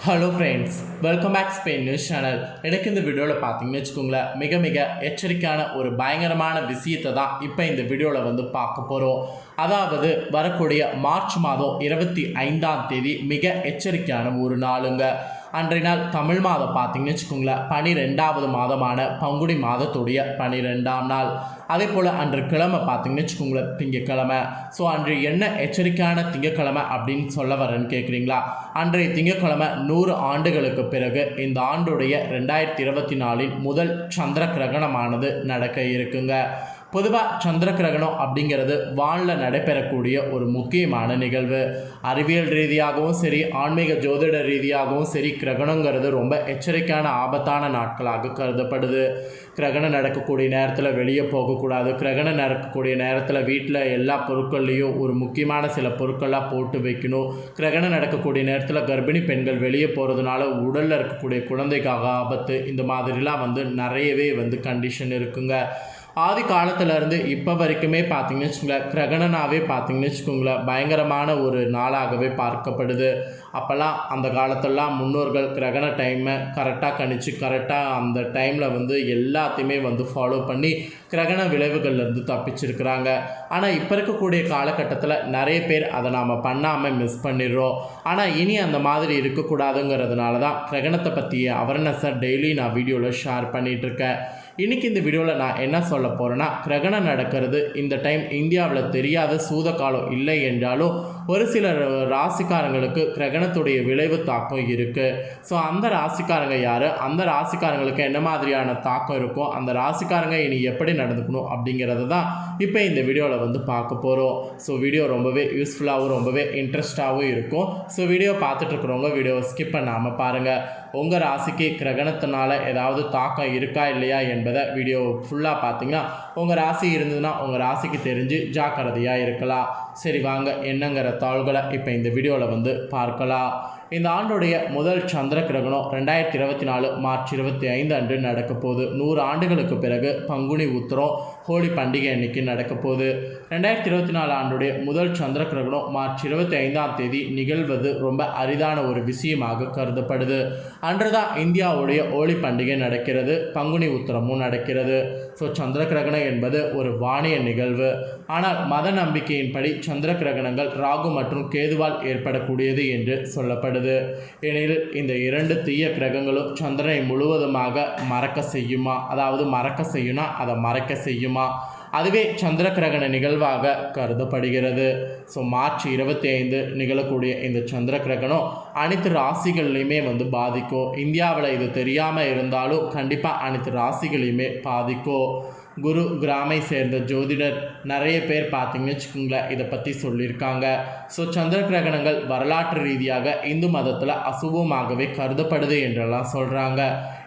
Hello friends, welcome back Spain news channel. எனக்கு இந்த வீடியோவில் பார்த்தீங்கன்னு வச்சுக்கோங்களேன், மிக எச்சரிக்கையான ஒரு பயங்கரமான விஷயத்தை தான் இப்போ இந்த வீடியோவில் பார்க்க போகிறோம். அதாவது வரக்கூடிய மார்ச் மாதம் 25ஆம் தேதி மிக எச்சரிக்கையான ஒரு நாளுங்க. அன்றைய நாள் தமிழ் மாதம் பார்த்தீங்கன்னு வச்சுக்கோங்களேன் 12வது மாதமான பங்குனி மாதத்துடைய 12ஆம் நாள். அதே போல் அன்று கிழமை பார்த்தீங்கன்னு வச்சுக்கோங்களேன் திங்கக்கிழமை. ஸோ அன்று என்ன எச்சரிக்கையான திங்கக்கிழமை அப்படின்னு சொல்ல வரேன்னு கேட்குறீங்களா? அன்றைய திங்கக்கிழமை 100 ஆண்டுகளுக்கு பிறகு இந்த ஆண்டுடைய 2024 முதல் சந்திர கிரகணமானது நடக்க இருக்குங்க. பொதுவாக சந்திர கிரகணம் அப்படிங்கிறது வானில் நடைபெறக்கூடிய ஒரு முக்கியமான நிகழ்வு. அறிவியல் ரீதியாகவும் சரி, ஆன்மீக ஜோதிட ரீதியாகவும் சரி, கிரகணங்கிறது ரொம்ப எச்சரிக்கையான ஆபத்தான நாட்களாக கருதப்படுது. கிரகணம் நடக்கக்கூடிய நேரத்தில் வெளியே போகக்கூடாது. கிரகணம் நடக்கக்கூடிய நேரத்தில் வீட்டில் எல்லா பொருட்கள்லேயும் ஒரு முக்கியமான சில பொருட்களாக போட்டு வைக்கணும். கிரகணம் நடக்கக்கூடிய நேரத்தில் கர்ப்பிணி பெண்கள் வெளியே போகிறதுனால உடலில் இருக்கக்கூடிய குழந்தைக்காக ஆபத்து, இந்த மாதிரிலாம் நிறையவே கண்டிஷன் இருக்குங்க. ஆதி காலத்திலேருந்து இப்போ வரைக்குமே பார்த்திங்கன்னு வச்சுக்கோங்களேன், கிரகணனாகவே பார்த்திங்கன்னு வச்சுக்கோங்களேன் பயங்கரமான ஒரு நாளாகவே பார்க்கப்படுது. அப்போல்லாம் அந்த காலத்திலலாம் முன்னோர்கள் கிரகண டைமை கரெக்டாக கணிச்சு கரெக்டாக அந்த டைமில் எல்லாத்தையுமே ஃபாலோ பண்ணி கிரகண விளைவுகள்லேருந்து தப்பிச்சிருக்கிறாங்க. ஆனால் இப்போ இருக்கக்கூடிய காலகட்டத்தில் நிறைய பேர் அதை நாம் பண்ணாமல் மிஸ் பண்ணிடுறோம். ஆனால் இனி அந்த மாதிரி இருக்கக்கூடாதுங்கிறதுனால தான் கிரகணத்தை பற்றிய அவேர்னஸை டெய்லி நான் வீடியோவில் ஷேர் பண்ணிகிட்ருக்கேன். இன்றைக்கி இந்த வீடியோவில் நான் என்ன சொல்ல போகிறேன்னா, கிரகணம் நடக்கிறது இந்த டைம் இந்தியாவில் தெரியாத சூத காலம் இல்லை என்றாலும் ஒரு சில ராசிக்காரங்களுக்கு கிரகணத்துடைய விளைவு தாக்கம் இருக்குது. ஸோ அந்த ராசிக்காரங்க யார், அந்த ராசிக்காரங்களுக்கு என்ன மாதிரியான தாக்கம் இருக்கும், அந்த ராசிக்காரங்க இனி எப்படி நடந்துக்கணும் அப்படிங்கிறத தான் இப்போ இந்த வீடியோவில் பார்க்க போகிறோம். ஸோ வீடியோ ரொம்பவே யூஸ்ஃபுல்லாகவும் ரொம்பவே இன்ட்ரெஸ்டாகவும் இருக்கும். ஸோ வீடியோ பார்த்துட்ருக்குறவங்க வீடியோவை ஸ்கிப் பண்ணாமல் பாருங்கள். உங்கள் ராசிக்கு கிரகணத்தினால ஏதாவது தாக்கம் இருக்கா இல்லையா என்பதை வீடியோ ஃபுல்லாக பார்த்தீங்கன்னா உங்கள் ராசி இருந்ததுன்னா உங்கள் ராசிக்கு தெரிஞ்சு ஜாக்கிரதையாக இருக்கலாம். சரி வாங்க, என்னங்கிற தாள்களை இப்போ இந்த வீடியோவில் பார்க்கலாம். இந்த ஆண்டுடைய முதல் சந்திர கிரகணம் 2024 மார்ச் 25 அன்று நடக்க போகுது. 100 ஆண்டுகளுக்கு பிறகு பங்குனி உத்திரம் ஹோலி பண்டிகை அன்னைக்கு நடக்க போகுது. 2024 ஆண்டுடைய முதல் சந்திர கிரகணம் மார்ச் 25ஆம் தேதி நிகழ்வது ரொம்ப அரிதான ஒரு விஷயமாக கருதப்படுது. அன்று தான் இந்தியாவுடைய ஹோலி பண்டிகை நடக்கிறது, பங்குனி உத்திரமும் நடக்கிறது. ஸோ சந்திர கிரகணம் என்பது ஒரு வானிய நிகழ்வு. ஆனால் மத நம்பிக்கையின்படி சந்திர கிரகணங்கள் ராகு மற்றும் கேதுவால் ஏற்படக்கூடியது என்று சொல்லப்படுது. ஏனெனில் இந்த 2 தீய கிரகங்களும் சந்திரனை முழுவதுமாக மறக்க செய்யுமா, அதாவது மறக்க செய்யும்னா அதை மறைக்க செய்யுமா, அதுவே சந்திர கிரகண நிகழ்வாக கருதப்படுகிறது. ஸோ மார்ச் 25 நிகழக்கூடிய இந்த சந்திர கிரகணம் அனைத்து ராசிகள்லையுமே பாதிக்கும். இந்தியாவில் இது தெரியாமல் இருந்தாலும் கண்டிப்பாக அனைத்து ராசிகளையுமே பாதிக்கும். குரு கிராமை சேர்ந்த ஜோதிடர் நிறைய பேர் பார்த்திங்கன்னு வச்சுக்கோங்களேன் இதை பற்றி சொல்லியிருக்காங்க. ஸோ சந்திர கிரகணங்கள் வரலாற்று ரீதியாக இந்து மதத்தில் அசுபமாகவே கருதப்படுது என்றெல்லாம் சொல்கிறாங்க.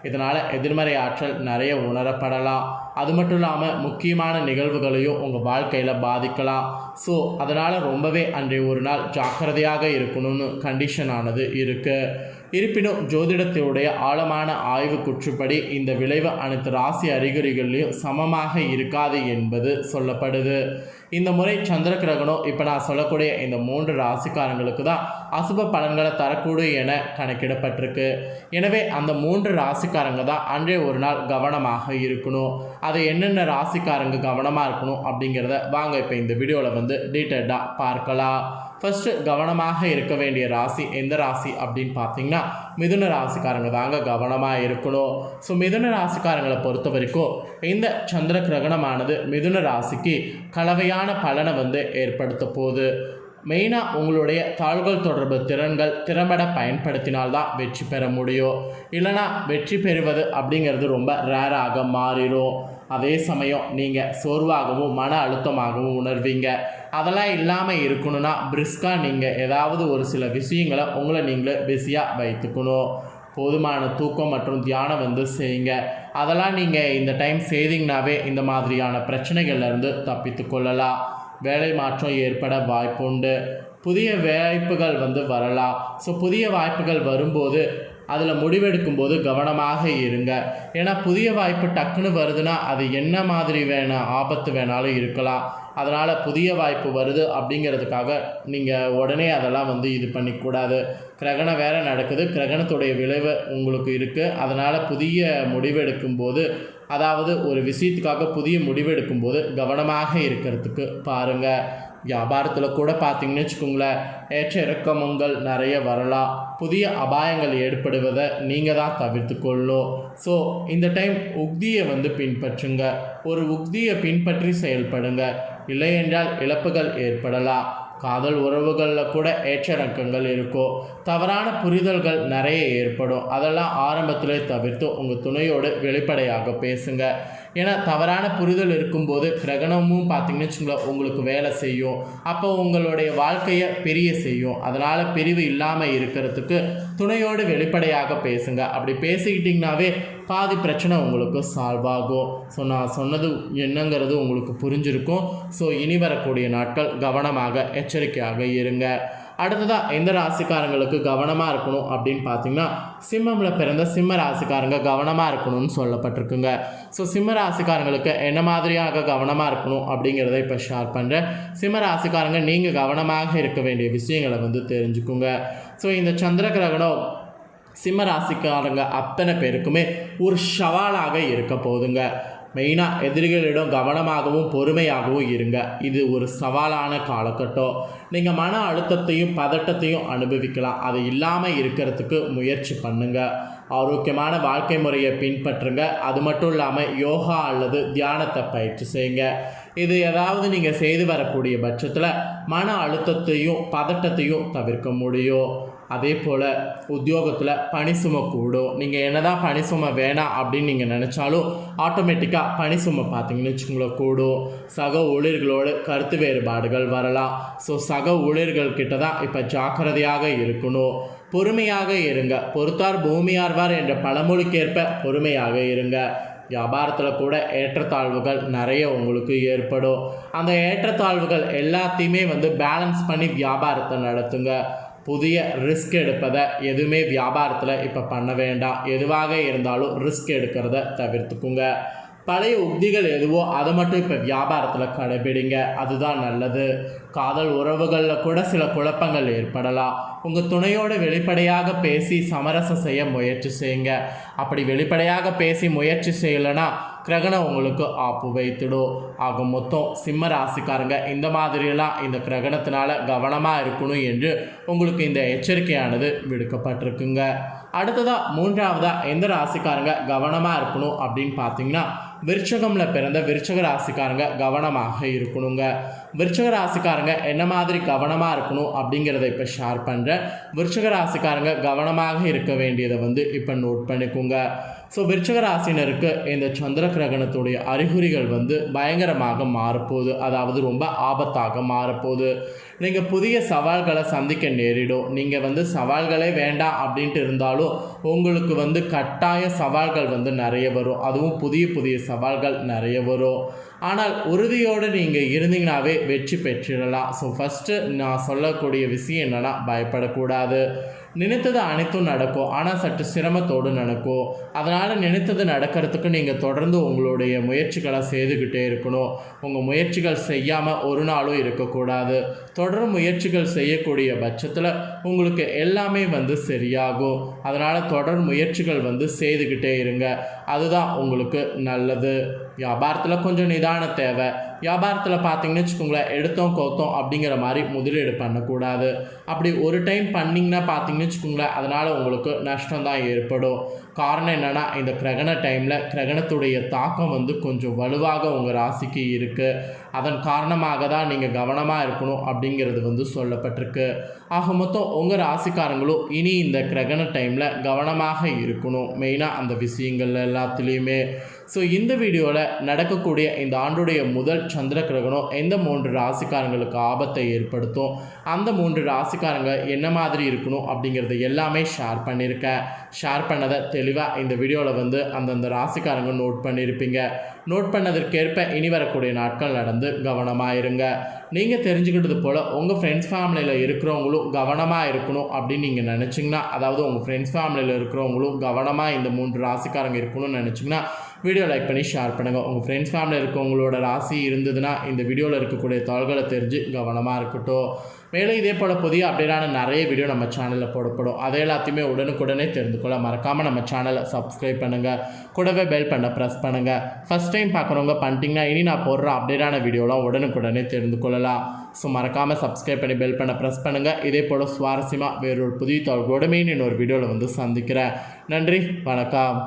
இதனால் எதிர்மறை ஆற்றல் நிறைய உணரப்படலாம். அது மட்டும் இல்லாமல் முக்கியமான நிகழ்வுகளையும் உங்கள் வாழ்க்கையில் பாதிக்கலாம். ஸோ அதனால் ரொம்பவே அன்றைய ஒரு நாள் ஜாக்கிரதையாக இருக்கணும்னு கண்டிஷன் ஆனது இருக்குது. இருப்பினும் ஜோதிடத்தினுடைய ஆழமான ஆய்வு குற்றுப்படி இந்த விளைவு அனைத்து ராசி அறிகுறிகளையும் சமமாக இருக்காது என்பது சொல்லப்படுது. இந்த முறை சந்திர கிரகணம் இப்போ நான் சொல்லக்கூடிய இந்த 3 ராசிக்காரங்களுக்கு தான் அசுப பலன்களை தரக்கூடும் என கணக்கிடப்பட்டிருக்கு. எனவே அந்த 3 ராசிக்காரங்க தான் அன்றைய ஒரு நாள் கவனமாக இருக்கணும். அதை என்னென்ன ராசிக்காரங்க கவனமாக இருக்கணும் அப்படிங்கிறத வாங்க இப்போ இந்த வீடியோவில் டீட்டெயில்டாக பார்க்கலாம். ஃபஸ்ட்டு கவனமாக இருக்க வேண்டிய ராசி எந்த ராசி அப்படின்னு பார்த்தீங்கன்னா மிதுன ராசிக்காரங்க தாங்க கவனமாக இருக்கணும். ஸோ மிதுன ராசிக்காரங்களை பொறுத்த வரைக்கும் இந்த சந்திர கிரகணமானது மிதுன ராசிக்கு கலவையான பலனை ஏற்படுத்த போகுது. மெயினாக உங்களுடைய தாள்கள் தொடர்பு திறன்கள் திறம்பட பயன்படுத்தினால்தான் வெற்றி பெற முடியும். இல்லைனா வெற்றி பெறுவது அப்படிங்கிறது ரொம்ப ரேராக மாறிடும். அதே சமயம் நீங்கள் சோர்வாகவும் மன அழுத்தமாகவும் உணர்வீங்க. அதெல்லாம் இல்லாமல் இருக்கணும்னா பிரிஸ்காக நீங்கள் ஏதாவது ஒரு சில விஷயங்களை உங்களை நீங்களே பிஸியாக வைத்துக்கணும். போதுமான தூக்கம் மற்றும் தியானம் செய்யுங்க. அதெல்லாம் நீங்கள் இந்த டைம் செய்தீங்கன்னாவே இந்த மாதிரியான பிரச்சனைகள்லேருந்து தப்பித்து கொள்ளலாம். வேலை மாற்றம் ஏற்பட வாய்ப்புண்டு. புதிய வாய்ப்புகள் வரலாம். ஸோ புதிய வாய்ப்புகள் வரும்போது அதில் முடிவெடுக்கும் போது கவனமாக இருங்க. ஏன்னா புதிய வாய்ப்பு டக்குன்னு வருதுன்னா அது என்ன மாதிரி ஆபத்து வேணாலும் இருக்கலாம். அதனால் புதிய வாய்ப்பு வருது அப்படிங்கிறதுக்காக நீங்கள் உடனே அதெல்லாம் இது பண்ணிக்கூடாது. கிரகணம் வேறு நடக்குது, கிரகணத்துடைய விளைவு உங்களுக்கு இருக்குது. அதனால் புதிய முடிவெடுக்கும்போது, அதாவது ஒரு விஷயத்துக்காக புதிய முடிவெடுக்கும்போது கவனமாக இருக்கிறதுக்கு பாருங்கள். வியாபாரத்தில் கூட பார்த்தீங்கன்னு வச்சுக்கோங்களேன், ஏற்ற இறக்கங்கள் நிறைய வரலாம். புதிய அபாயங்கள் ஏற்படுவதை நீங்கள் தான் தவிர்த்து கொள்ளணும். ஸோ இந்த டைம் உக்தியை பின்பற்றுங்க. ஒரு உக்தியை பின்பற்றி செயல்படுங்க. இல்லை என்றால் இழப்புகள் ஏற்படலாம். காதல் உறவுகளில் கூட ஏற்ற இறக்கங்கள் இருக்கும். தவறான புரிதல்கள் நிறைய ஏற்படும். அதெல்லாம் ஆரம்பத்திலே தவிர்த்து உங்கள் துணையோடு வெளிப்படையாக பேசுங்க. ஏன்னா தவறான புரிதல் இருக்கும்போது கிரகணமும் பார்த்திங்கன்னு வச்சுங்களேன் உங்களுக்கு வேலை செய்யும். அப்போ உங்களுடைய வாழ்க்கையை பிரிய செய்யும். அதனால் பிரிவு இல்லாமல் இருக்கிறதுக்கு துணையோடு வெளிப்படையாக பேசுங்க. அப்படி பேசிக்கிட்டிங்கனாவே பாதி பிரச்சனை உங்களுக்கு சால்வ் ஆகும். ஸோ நான் சொன்னது என்னங்கிறது உங்களுக்கு புரிஞ்சிருக்கும். ஸோ இனி வரக்கூடிய நாட்கள் கவனமாக எச்சரிக்கையாக இருங்க. அடுத்ததாக எந்த ராசிக்காரங்களுக்கு கவனமாக இருக்கணும் அப்படின்னு பார்த்தீங்கன்னா, சிம்மமில் பிறந்த சிம்ம ராசிக்காரங்க கவனமாக இருக்கணும்னு சொல்லப்பட்டிருக்குங்க. ஸோ சிம்ம ராசிக்காரங்களுக்கு என்ன மாதிரியாக கவனமாக இருக்கணும் அப்படிங்கிறத இப்போ ஷேர் பண்ணுறேன். சிம்ம ராசிக்காரங்க நீங்கள் கவனமாக இருக்க வேண்டிய விஷயங்களை தெரிஞ்சுக்குங்க. ஸோ இந்த சந்திர கிரகணம் சிம்ம ராசிக்காரங்க அத்தனை பேருக்குமே ஒரு சவாலாக இருக்க போகுதுங்க. மெயினாக எதிரிகளிடம் கவனமாகவும் பொறுமையாகவும் இருங்க. இது ஒரு சவாலான காலகட்டம். நீங்கள் மன அழுத்தத்தையும் பதட்டத்தையும் அனுபவிக்கலாம். அது இல்லாமல் இருக்கிறதுக்கு முயற்சி பண்ணுங்கள். ஆரோக்கியமான வாழ்க்கை முறையை பின்பற்றுங்க. அது மட்டும் இல்லாமல் யோகா அல்லது தியானத்தை பயிற்சி செய்யுங்க. இது ஏதாவது நீங்கள் செய்து வரக்கூடிய பட்சத்தில் மன அழுத்தத்தையும் பதட்டத்தையும் தவிர்க்க முடியும். அதே போல் உத்தியோகத்தில் பணி சுமை கூடும். நீங்கள் என்ன தான் பணி சுமை வேணாம் அப்படின்னு நீங்கள் நினச்சாலும் ஆட்டோமேட்டிக்காக பணி சுமை பார்த்தீங்கன்னு வச்சுக்கோங்களேன் கூடும். சக ஊழியர்களோடு கருத்து வேறுபாடுகள் வரலாம். ஸோ சக ஊழியர்கள்கிட்ட தான் இப்போ ஜாக்கிரதையாக இருக்கணும். பொறுமையாக இருங்க. பொறுத்தார் பூமியார்வார் என்ற பழமொழிக்கேற்ப பொறுமையாக இருங்க. வியாபாரத்தில் கூட ஏற்றத்தாழ்வுகள் நிறைய உங்களுக்கு ஏற்படும். அந்த ஏற்றத்தாழ்வுகள் எல்லாத்தையுமே பேலன்ஸ் பண்ணி வியாபாரத்தை நடத்துங்க. புதிய ரிஸ்க் எடுப்பதை எதுவுமே வியாபாரத்தில் இப்போ பண்ண வேண்டாம். எதுவாக இருந்தாலும் ரிஸ்க் எடுக்கிறத தவிர்த்துக்குங்க. பழைய உக்திகள் எதுவோ அதை மட்டும் இப்போ வியாபாரத்தில் கடைபிடிங்க. அதுதான் நல்லது. காதல் உறவுகளில் கூட சில குழப்பங்கள் ஏற்படலாம். உங்கள் துணையோடு வெளிப்படையாக பேசி சமரசம் செய்ய முயற்சி செய்யுங்க. அப்படி வெளிப்படையாக பேசி முயற்சி செய்யலைன்னா கிரகணம் உங்களுக்கு ஆப்பு வைத்துடும். ஆக மொத்தம் சிம்ம ராசிக்காரங்க இந்த மாதிரியெல்லாம் இந்த கிரகணத்தினால கவனமாக இருக்கணும் என்று உங்களுக்கு இந்த எச்சரிக்கையானது விடுக்கப்பட்டிருக்குங்க. அடுத்ததாக மூன்றாவதாக எந்த ராசிக்காரங்க கவனமாக இருக்கணும் அப்படின்னு பார்த்தீங்கன்னா, விருச்சகமில் பிறந்த விருச்சக ராசிக்காரங்க கவனமாக இருக்கணுங்க. விருச்சக ராசிக்காரங்க என்ன மாதிரி கவனமாக இருக்கணும் அப்படிங்கிறத இப்போ ஷேர் பண்ணுறேன். விருச்சக ராசிக்காரங்க கவனமாக இருக்க வேண்டியதை இப்போ நோட் பண்ணிக்கோங்க. ஸோ விருச்சக ராசினருக்கு இந்த சந்திர கிரகணத்துடைய அறிகுறிகள் பயங்கரமாக மாறப்போகுது. அதாவது ரொம்ப ஆபத்தாக மாறப்போகுது. நீங்கள் புதிய சவால்களை சந்திக்க நேரிடும். நீங்கள் சவால்களே வேண்டாம் அப்படின்ட்டு இருந்தாலும் உங்களுக்கு கட்டாய சவால்கள் நிறைய வரும். அதுவும் புதிய புதிய சவால்கள் நிறைய வரும். ஆனால் உறுதியோடு நீங்கள் இருந்தீங்கன்னாவே வெற்றி பெற்றிடலாம். ஸோ ஃபஸ்ட்டு நான் சொல்லக்கூடிய விஷயம் என்னென்னா, பயப்படக்கூடாது. நினைத்தது அனைத்தும் நடக்கும். ஆனால் சற்று சிரமத்தோடு நடக்கும். அதனால் நினைத்தது நடக்கிறதுக்கு நீங்கள் தொடர்ந்து உங்களுடைய முயற்சிகளை செய்துக்கிட்டே இருக்கணும். உங்கள் முயற்சிகள் செய்யாமல் ஒரு நாளும் இருக்கக்கூடாது. தொடர் முயற்சிகள் செய்யக்கூடிய பட்சத்தில் உங்களுக்கு எல்லாமே சரியாகும். அதனால் தொடர் முயற்சிகள் செய்துக்கிட்டே இருங்க. அதுதான் உங்களுக்கு நல்லது. வியாபாரத்தில் கொஞ்சம் நிதானம் தேவை. வியாபாரத்தில் பார்த்தீங்கன்னு வச்சுக்கோங்களேன், எடுத்தோம் கோத்தோம் அப்படிங்கிற மாதிரி முதலீடு பண்ணக்கூடாது. அப்படி ஒரு டைம் பண்ணிங்கன்னா பார்த்தீங்கன்னு வச்சுக்கோங்களேன், அதனால் உங்களுக்கு நஷ்டம் தான் ஏற்படும். காரணம் என்னென்னா, இந்த கிரகண டைமில் கிரகணத்துடைய தாக்கம் கொஞ்சம் வலுவாக உங்கள் ராசிக்கு இருக்குது. அதன் காரணமாக தான் நீங்கள் கவனமாக இருக்கணும் அப்படிங்கிறது சொல்லப்பட்டிருக்கு. ஆக மொத்தம் உங்கள் ராசிக்காரங்களும் இனி இந்த கிரகண டைமில் கவனமாக இருக்கணும். மெயினாக அந்த விஷயங்கள் எல்லாத்துலேயுமே. ஸோ இந்த வீடியோவில் நடக்கக்கூடிய இந்த ஆண்டுடைய முதல் சந்திர கிரகணம் எந்த 3 ராசிக்காரங்களுக்கு ஆபத்தை ஏற்படுத்தும், அந்த 3 ராசிக்காரங்க என்ன மாதிரி இருக்கணும் அப்படிங்கிறது எல்லாமே ஷேர் பண்ணியிருக்கேன். ஷேர் பண்ணதை தெளிவாக இந்த வீடியோவில் அந்தந்த ராசிக்காரங்க நோட் பண்ணியிருப்பீங்க. நோட் பண்ணதற்கேற்ப இனி வரக்கூடிய நாட்கள் நடந்து கவனமாக இருங்க. நீங்கள் தெரிஞ்சுக்கிட்டது போல் உங்கள் ஃப்ரெண்ட்ஸ் ஃபேமிலியில் இருக்கிறவங்களும் கவனமாக இருக்கணும் அப்படின்னு நீங்கள் நினச்சிங்கன்னா, அதாவது உங்கள் ஃப்ரெண்ட்ஸ் ஃபேமிலியில் இருக்கிறவங்களும் கவனமாக இந்த 3 ராசிக்காரங்க இருக்கணும்னு நினச்சிங்கன்னா வீடியோ லைக் பண்ணி ஷேர் பண்ணுங்கள். உங்கள் ஃப்ரெண்ட்ஸ் ஃபேமிலியில் இருக்கவங்களோட ராசி இருந்ததுன்னா இந்த வீடியோவில் இருக்கக்கூடிய தகவல்களை தெரிஞ்சு கவனமாக இருக்கட்டும். மேலும் இதே போல் புதிய அப்டேட்டான நிறைய வீடியோ நம்ம சேனலில் போடப்படும். அதை எல்லாத்தையுமே உடனுக்குடனே தெரிந்து கொள்ள மறக்காமல் நம்ம சேனலை சப்ஸ்கிரைப் பண்ணுங்கள். கூடவே பெல் பண்ண ப்ரெஸ் பண்ணுங்கள். ஃபஸ்ட் டைம் பார்க்குறவங்க பண்ணிட்டீங்கன்னா இனி நான் போடுற அப்டேட்டான வீடியோலாம் உடனுக்குடனே தெரிந்து கொள்ளலாம். ஸோ மறக்காமல் சப்ஸ்கிரைப் பண்ணி பெல் பண்ண ப்ரெஸ் பண்ணுங்கள். இதே போல் சுவாரஸ்யமாக வேறொரு புதிய தகவலோடு இன்னொரு வீடியோவில் வந்து சந்திக்கிறேன். நன்றி, வணக்கம்.